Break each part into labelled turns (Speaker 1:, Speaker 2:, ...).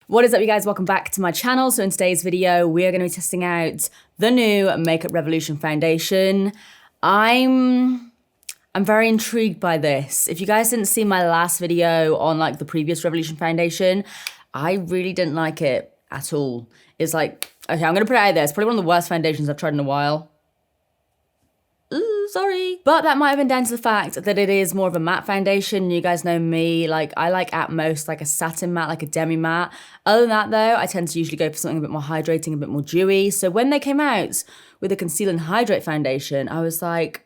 Speaker 1: What is up, you guys? Welcome back to my channel. So in today's video, we are going to be testing out the new Makeup Revolution foundation. I'm very intrigued by this. If you guys didn't see my last video on like the previous Revolution foundation, I really didn't like it at all. It's like, okay, I'm going to put it out there. It's probably one of the worst foundations I've tried in a while. Ooh, sorry. But that might have been down to the fact that it is more of a matte foundation. You guys know me, like I like at most like a satin matte, like a demi matte. Other than that though, I tend to usually go for something a bit more hydrating, a bit more dewy. So when they came out with the Conceal and Hydrate foundation, I was like,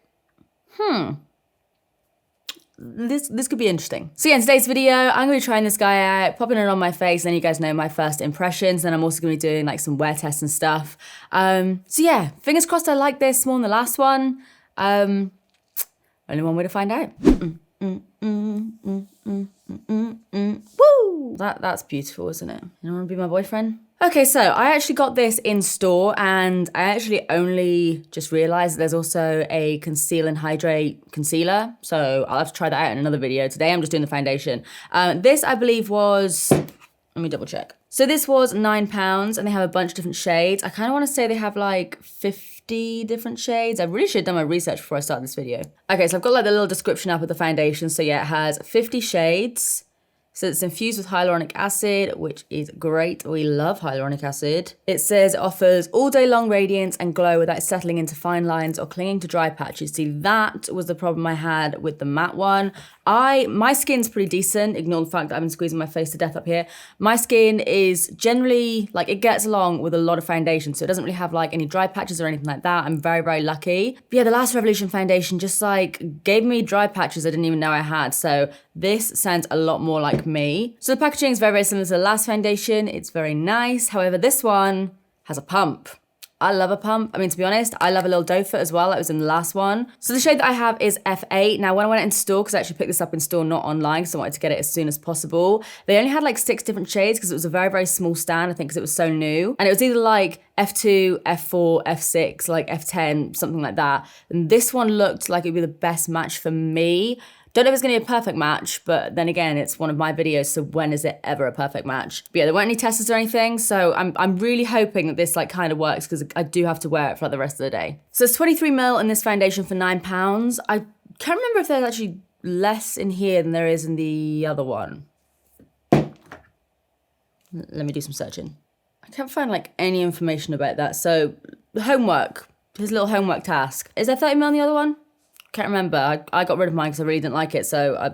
Speaker 1: this could be interesting. So yeah, in today's video, I'm gonna be trying this guy out, popping it on my face, and then you guys know my first impressions. Then I'm also gonna be doing like some wear tests and stuff. So yeah, fingers crossed I like this more than the last one. Only one way to find out. Woo! That's beautiful, isn't it? You wanna be my boyfriend? Okay, so I actually got this in store and I actually only just realized that there's also a Conceal and Hydrate concealer. So I'll have to try that out in another video. Today I'm just doing the foundation. This I believe was, let me double check. So this was £9 and they have a bunch of different shades. I kind of want to say they have like 50 different shades. I really should have done my research before I start this video. Okay, so I've got like the little description up of the foundation. So yeah, it has 50 shades. So it's infused with hyaluronic acid, which is great. We love hyaluronic acid. It says it offers all day long radiance and glow without settling into fine lines or clinging to dry patches. See, that was the problem I had with the matte one. My skin's pretty decent, ignore the fact that I've been squeezing my face to death up here. My skin is generally, like, it gets along with a lot of foundation, so it doesn't really have like any dry patches or anything like that. I'm very, very lucky. But yeah, the last Revolution foundation just like gave me dry patches I didn't even know I had. So this sounds a lot more like me. So the packaging is very, very similar to the last foundation. It's very nice. However, this one has a pump. I love a pump. I mean, to be honest, I love a little doe foot as well. That was in the last one. So the shade that I have is F8. Now, when I went into store, because I actually picked this up in store, not online, because I wanted to get it as soon as possible, they only had like 6 different shades because it was a very, very small stand, I think, because it was so new. And it was either like F2, F4, F6, like F10, something like that. And this one looked like it'd be the best match for me. Don't know if it's gonna be a perfect match, but then again, it's one of my videos, so when is it ever a perfect match? But yeah, there weren't any testers or anything, so I'm really hoping that this like kind of works because I do have to wear it for like, the rest of the day. So it's 23ml in this foundation for £9. I can't remember if there's actually less in here than there is in the other one. Let me do some searching. I can't find like any information about that. So homework, his little homework task. Is there 30ml in the other one? Can't remember. I got rid of mine because I really didn't like it, so I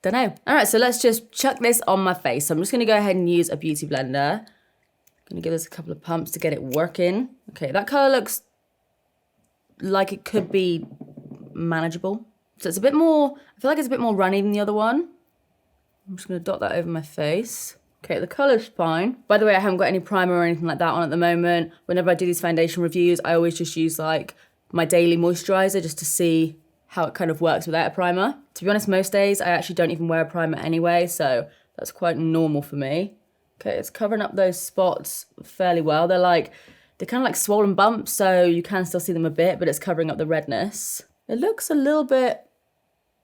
Speaker 1: don't know. All right, so let's just chuck this on my face. So I'm just gonna go ahead and use a beauty blender. I'm gonna give this a couple of pumps to get it working. Okay, that color looks like it could be manageable. So it's a bit more, I feel like it's a bit more runny than the other one. I'm just gonna dot that over my face. Okay, the color's fine. By the way, I haven't got any primer or anything like that on at the moment. Whenever I do these foundation reviews, I always just use like my daily moisturizer just to see how it kind of works without a primer. To be honest, most days I actually don't even wear a primer anyway, so that's quite normal for me. Okay, it's covering up those spots fairly well. They're kind of like swollen bumps, so you can still see them a bit, but it's covering up the redness. It looks a little bit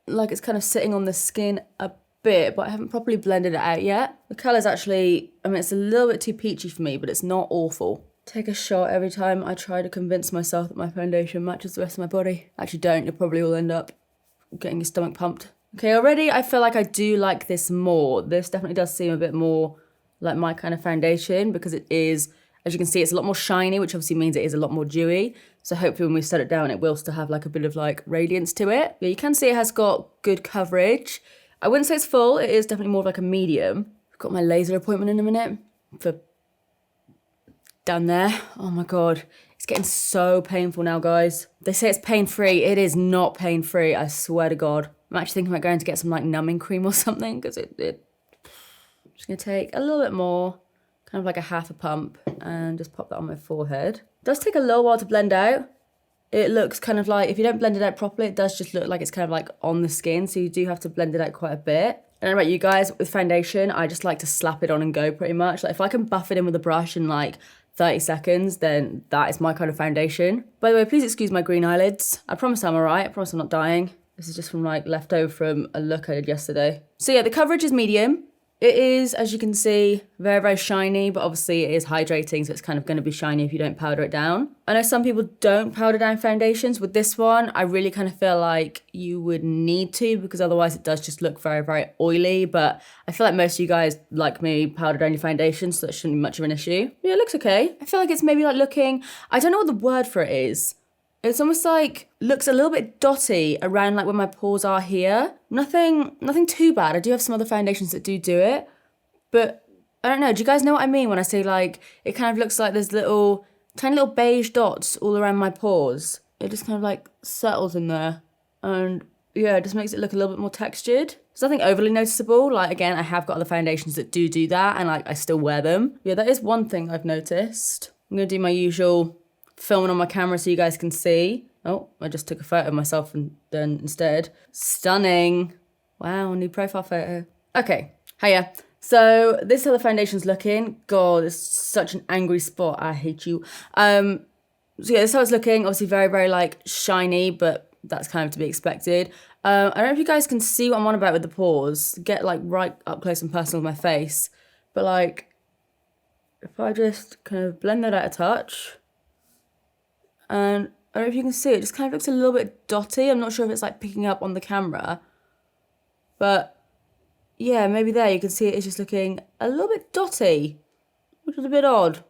Speaker 1: like it's kind of sitting on the skin a bit, but I haven't properly blended it out yet. The color's actually, I mean, it's a little bit too peachy for me, but it's not awful. Take a shot every time I try to convince myself that my foundation matches the rest of my body. Actually don't, you'll probably all end up getting your stomach pumped. Okay, already I feel like I do like this more. This definitely does seem a bit more like my kind of foundation because it is, as you can see, it's a lot more shiny, which obviously means it is a lot more dewy. So hopefully when we set it down, it will still have like a bit of like radiance to it. Yeah, you can see it has got good coverage. I wouldn't say it's full, it is definitely more of like a medium. I've got my laser appointment in a minute for down there. Oh my God, it's getting so painful now, guys. They say it's pain-free. It is not pain-free, I swear to God. I'm actually thinking about going to get some like numbing cream or something because I'm just gonna take a little bit more, kind of like a half a pump and just pop that on my forehead. It does take a little while to blend out. It looks kind of like, if you don't blend it out properly, it does just look like it's kind of like on the skin. So you do have to blend it out quite a bit. I don't know about you guys, with foundation, I just like to slap it on and go pretty much. Like if I can buff it in with a brush in like 30 seconds, then that is my kind of foundation. By the way, please excuse my green eyelids. I promise I'm all right. I promise I'm not dying. This is just from like leftover from a look I did yesterday. So yeah, the coverage is medium. It is, as you can see, very, very shiny, but obviously it is hydrating, so it's kind of going to be shiny if you don't powder it down. I know some people don't powder down foundations. With this one, I really kind of feel like you would need to, because otherwise it does just look very, very oily. But I feel like most of you guys, like me, powder down your foundation, so that shouldn't be much of an issue. Yeah, it looks okay. I feel like it's maybe like looking, I don't know what the word for it is. It's almost like, looks a little bit dotty around like where my pores are here. Nothing too bad. I do have some other foundations that do it. But I don't know, do you guys know what I mean when I say like, it kind of looks like there's tiny little beige dots all around my pores. It just kind of like settles in there. And yeah, it just makes it look a little bit more textured. It's nothing overly noticeable. Like again, I have got other foundations that do that and like I still wear them. Yeah, that is one thing I've noticed. I'm gonna do my usual filming on my camera so you guys can see. Oh, I just took a photo of myself and then instead. Stunning. Wow, new profile photo. Okay, hiya. So this is how the foundation's looking. God, it's such an angry spot. I hate you. So yeah, this is how it's looking. Obviously very, very like shiny, but that's kind of to be expected. I don't know if you guys can see what I'm on about with the pores. Get like right up close and personal with my face. But like, if I just kind of blend that out a touch, and I don't know if you can see, it just kind of looks a little bit dotty. I'm not sure if it's like picking up on the camera, but yeah, maybe there you can see it's just looking a little bit dotty, which is a bit odd.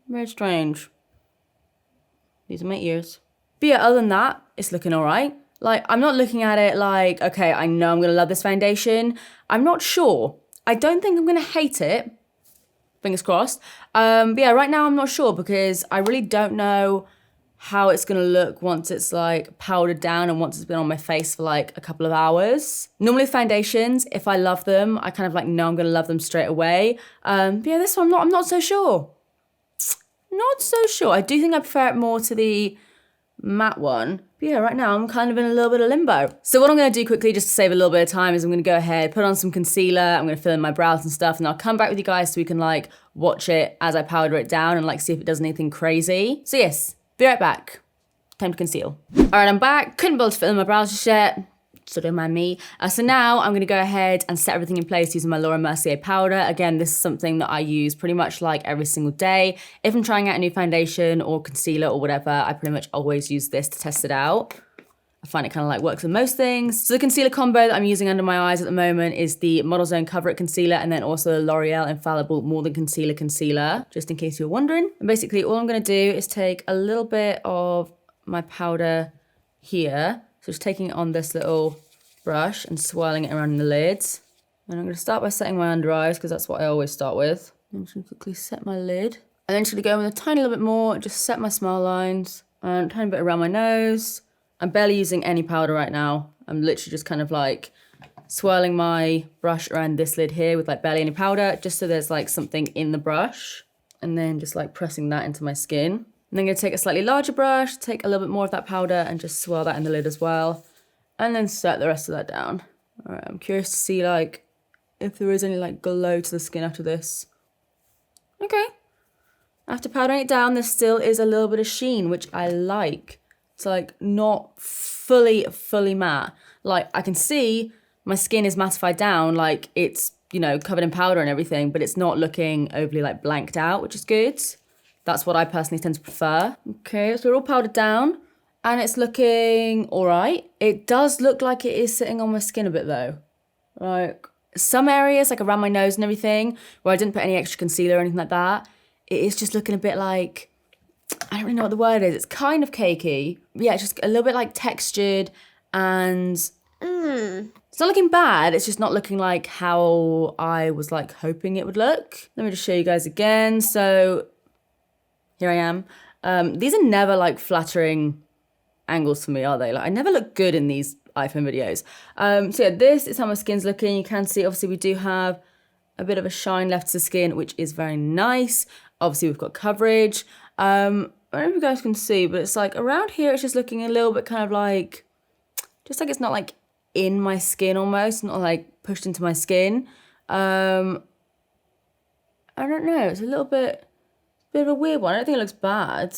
Speaker 1: Very strange. These are my ears. But yeah, other than that, it's looking all right. Like, I'm not looking at it like, okay, I know I'm going to love this foundation. I'm not sure. I don't think I'm going to hate it. Fingers crossed. But yeah, right now I'm not sure because I really don't know how it's gonna look once it's like powdered down and once it's been on my face for like a couple of hours. Normally foundations, if I love them, I kind of like know I'm gonna love them straight away. But yeah, this one I'm not so sure. Not so sure. I do think I prefer it more to the matte one. But yeah, right now I'm kind of in a little bit of limbo. So what I'm gonna do quickly just to save a little bit of time is I'm gonna go ahead, put on some concealer, I'm gonna fill in my brows and stuff, and I'll come back with you guys so we can like watch it as I powder it down and like see if it does anything crazy. So yes, be right back. Time to conceal. All right, I'm back. Couldn't be able to fill in my brows just yet. So don't mind me. So now I'm gonna go ahead and set everything in place using my Laura Mercier powder. Again, this is something that I use pretty much like every single day. If I'm trying out a new foundation or concealer or whatever, I pretty much always use this to test it out. I find it kind of like works with most things. So the concealer combo that I'm using under my eyes at the moment is the Model Zone Cover It Concealer and then also the L'Oreal Infallible More Than Concealer, just in case you're wondering. And basically all I'm gonna do is take a little bit of my powder here. So just taking it on this little brush and swirling it around the lids. And I'm gonna start by setting my under eyes because that's what I always start with. I'm just gonna quickly set my lid. And then just gonna go in a tiny little bit more, just set my smile lines and a tiny bit around my nose. I'm barely using any powder right now. I'm literally just kind of like swirling my brush around this lid here with like barely any powder, just so there's like something in the brush. And then just like pressing that into my skin. And then I'm gonna take a slightly larger brush, take a little bit more of that powder and just swirl that in the lid as well. And then set the rest of that down. All right, I'm curious to see like if there is any like glow to the skin after this. Okay. After powdering it down, there still is a little bit of sheen, which I like. It's like not fully matte. Like I can see my skin is mattified down, like it's, you know, covered in powder and everything, but it's not looking overly like blanked out, which is good. That's what I personally tend to prefer. Okay, so we're all powdered down and it's looking all right. It does look like it is sitting on my skin a bit though. Like some areas, like around my nose and everything, where I didn't put any extra concealer or anything like that, it is just looking a bit like, I don't really know what the word is. It's kind of cakey. Yeah, it's just a little bit like textured and it's not looking bad. It's just not looking like how I was like hoping it would look. Let me just show you guys again. So here I am. These are never like flattering angles for me, are they? Like I never look good in these iPhone videos. So yeah, this is how my skin's looking. You can see, obviously we do have a bit of a shine left to the skin, which is very nice. Obviously we've got coverage. I don't know if you guys can see, but it's like around here, it's just looking a little bit kind of like, just like it's not like in my skin almost, not like pushed into my skin. I don't know, it's a little bit of a weird one. I don't think it looks bad,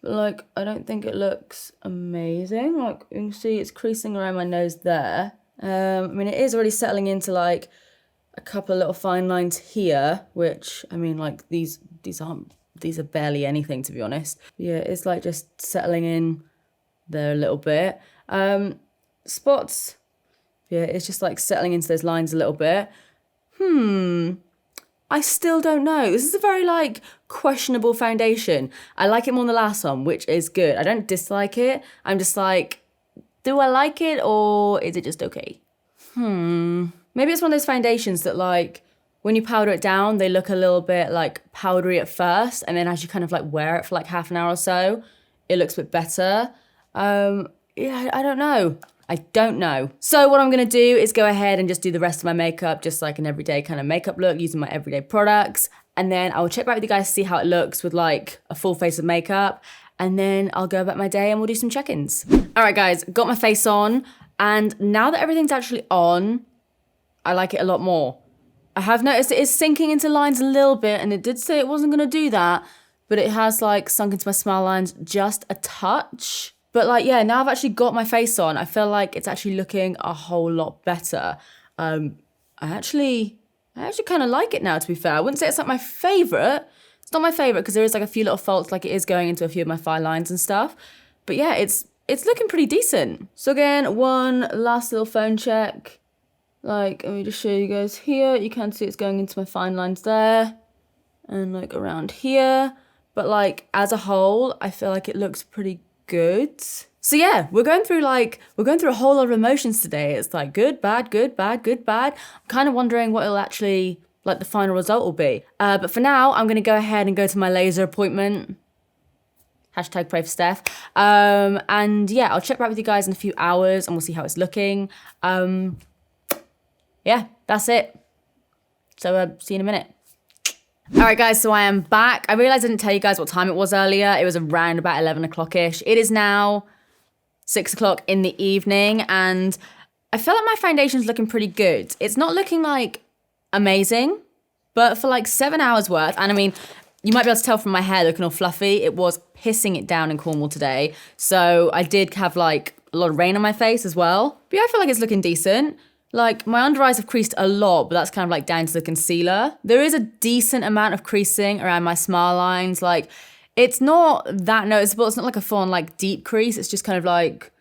Speaker 1: but like, I don't think it looks amazing. Like you can see it's creasing around my nose there. I mean, it is already settling into like a couple of little fine lines here, which, I mean, like, these are barely anything, to be honest. Yeah, it's like just settling in there a little bit. Spots, yeah, it's just like settling into those lines a little bit. I still don't know. This is a very, like, questionable foundation. I like it more than the last one, which is good. I don't dislike it. I'm just like, do I like it or is it just okay? Maybe it's one of those foundations that, like, when you powder it down, they look a little bit, like, powdery at first, and then as you kind of, like, wear it for, like, half an hour or so, it looks a bit better. Yeah, I don't know. I don't know. So what I'm going to do is go ahead and just do the rest of my makeup, just like an everyday kind of makeup look using my everyday products. And then I'll check back with you guys to see how it looks with like a full face of makeup. And then I'll go about my day and we'll do some check-ins. All right, guys, got my face on. And now that everything's actually on, I like it a lot more. I have noticed it is sinking into lines a little bit, and it did say it wasn't going to do that, but it has like sunk into my smile lines just a touch. But like, yeah, now I've actually got my face on, I feel like it's actually looking a whole lot better. I actually kind of like it now, to be fair. I wouldn't say it's like my favorite. It's not my favorite because there is like a few little faults, like it is going into a few of my fine lines and stuff. But yeah, it's looking pretty decent. So again, one last little phone check. Like, let me just show you guys here. You can see it's going into my fine lines there and like around here. But like as a whole, I feel like it looks pretty good. So yeah, we're going through a whole lot of emotions today. It's like good, bad, good, bad, good, bad. I'm kind of wondering what it'll actually, like the final result will be. But for now, I'm going to go ahead and go to my laser appointment. Hashtag pray for Steph. And yeah, I'll check back with you guys in a few hours and we'll see how it's looking. Yeah, that's it. So see you in a minute. All right, guys, so I am back. I realized I didn't tell you guys what time it was earlier. It was around about 11 o'clock-ish. It is now 6 o'clock in the evening, and I feel like my foundation's looking pretty good. It's not looking, like, amazing, but for, like, 7 hours worth, and I mean, you might be able to tell from my hair looking all fluffy, it was pissing it down in Cornwall today, so I did have, like, a lot of rain on my face as well. But yeah, I feel like it's looking decent. Like, my under eyes have creased a lot, but that's kind of like down to the concealer. There is a decent amount of creasing around my smile lines. Like, it's not that noticeable. It's not like a full-on, like, deep crease. It's just kind of like,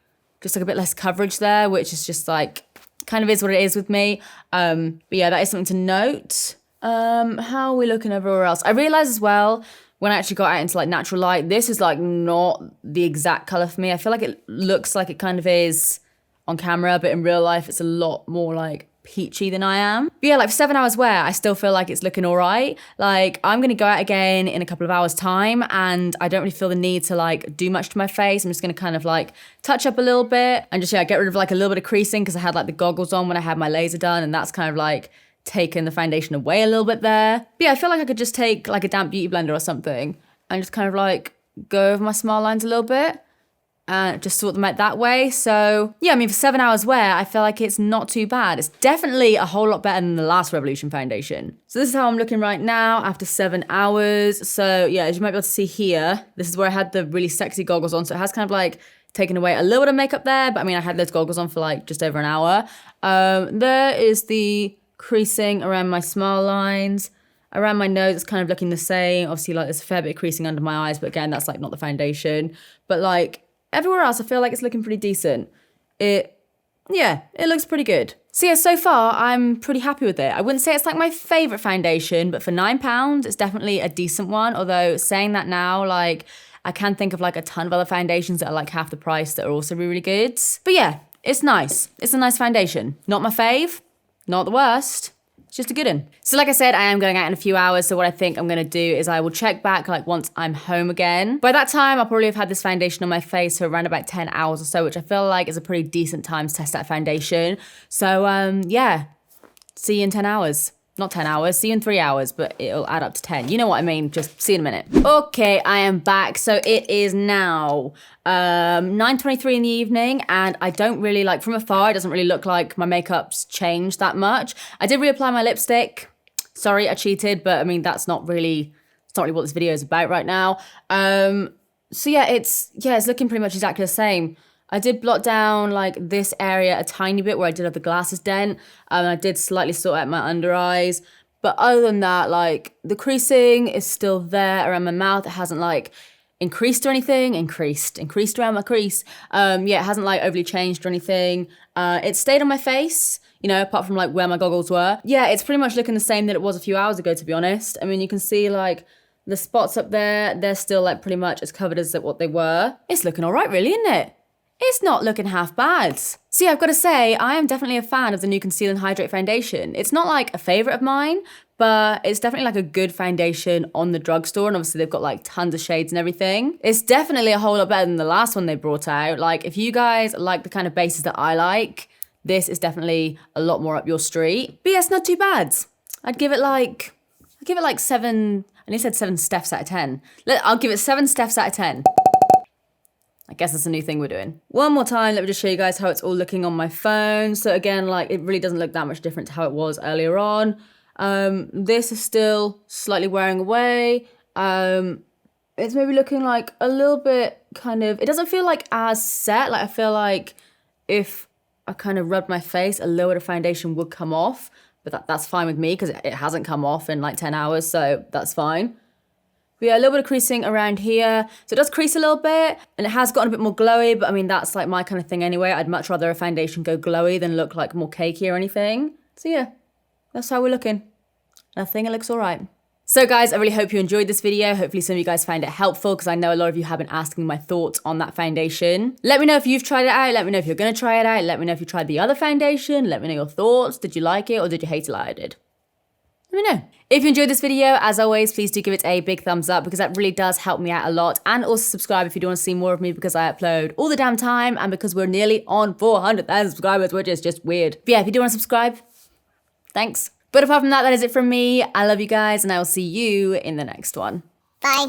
Speaker 1: just like a bit less coverage there, which is just like, kind of is what it is with me. But yeah, that is something to note. How are we looking everywhere else? I realized as well, when I actually got out into, like, natural light, this is, like, not the exact color for me. I feel like it looks like it kind of is on camera, but in real life it's a lot more like peachy than I am. But yeah, like for 7 hours wear, I still feel like it's looking all right. Like I'm gonna go out again in a couple of hours time and I don't really feel the need to like do much to my face. I'm just gonna kind of like touch up a little bit and just, yeah, get rid of like a little bit of creasing because I had like the goggles on when I had my laser done and that's kind of like taken the foundation away a little bit there. But yeah, I feel like I could just take like a damp beauty blender or something and just kind of like go over my smile lines a little bit and just sort them out that way. So yeah, I mean, for 7 hours wear, I feel like it's not too bad. It's definitely a whole lot better than the last Revolution foundation. So this is how I'm looking right now after 7 hours. So yeah, as you might be able to see here, this is where I had the really sexy goggles on. So it has kind of like taken away a little bit of makeup there, but I mean, I had those goggles on for like just over an hour. There is the creasing around my smile lines. Around my nose, it's kind of looking the same. Obviously, like there's a fair bit of creasing under my eyes, but again, that's like not the foundation. But like, everywhere else, I feel like it's looking pretty decent. It looks pretty good. So yeah, so far, I'm pretty happy with it. I wouldn't say it's like my favorite foundation, but for £9, it's definitely a decent one. Although saying that now, like, I can think of like a ton of other foundations that are like half the price that are also really, really good. But yeah, it's nice. It's a nice foundation. Not my fave, not the worst. It's just a good one. So like I said, I am going out in a few hours. So what I think I'm going to do is I will check back like once I'm home again. By that time, I'll probably have had this foundation on my face for around about 10 hours or so, which I feel like is a pretty decent time to test that foundation. So yeah, see you in 10 hours. Not 10 hours, see you in 3 hours, but it'll add up to 10. You know what I mean, just see you in a minute. Okay, I am back. So it is now 9:23 in the evening and I don't really, like from afar, it doesn't really look like my makeup's changed that much. I did reapply my lipstick. Sorry, I cheated, but I mean, it's not really what this video is about right now. So yeah, it's looking pretty much exactly the same. I did blot down like this area a tiny bit where I did have the glasses dent. And I did slightly sort out my under eyes. But other than that, like the creasing is still there around my mouth. It hasn't like increased or anything. Increased around my crease. Yeah, it hasn't like overly changed or anything. It stayed on my face, you know, apart from like where my goggles were. Yeah, it's pretty much looking the same that it was a few hours ago, to be honest. I mean, you can see like the spots up there, they're still like pretty much as covered as what they were. It's looking all right, really, isn't it? It's not looking half bad. So yeah, I've got to say, I am definitely a fan of the new Conceal and Hydrate foundation. It's not like a favorite of mine, but it's definitely like a good foundation on the drugstore. And obviously they've got like tons of shades and everything. It's definitely a whole lot better than the last one they brought out. Like if you guys like the kind of bases that I like, this is definitely a lot more up your street. But yeah, it's not too bad. I'd give it like 7, I nearly said 7 Stephs out of 10. I'll give it 7 Stephs out of 10. I guess that's a new thing we're doing. One more time, let me just show you guys how it's all looking on my phone. So again, like it really doesn't look that much different to how it was earlier on. This is still slightly wearing away. It's maybe looking like a little bit kind of, it doesn't feel like as set. Like I feel like if I kind of rubbed my face, a little bit of foundation would come off. But that's fine with me because it hasn't come off in like 10 hours, so that's fine. But yeah, a little bit of creasing around here. So it does crease a little bit, and it has gotten a bit more glowy, but I mean, that's like my kind of thing anyway. I'd much rather a foundation go glowy than look like more cakey or anything. So yeah, that's how we're looking. And I think it looks all right. So guys, I really hope you enjoyed this video. Hopefully some of you guys found it helpful because I know a lot of you have been asking my thoughts on that foundation. Let me know if you've tried it out. Let me know if you're going to try it out. Let me know if you tried the other foundation. Let me know your thoughts. Did you like it or did you hate it like I did? Let me know. If you enjoyed this video, as always, please do give it a big thumbs up because that really does help me out a lot. And also subscribe if you do want to see more of me because I upload all the damn time and because we're nearly on 400,000 subscribers, which is just weird. But yeah, if you do want to subscribe, thanks. But apart from that, that is it from me. I love you guys and I will see you in the next one.
Speaker 2: Bye.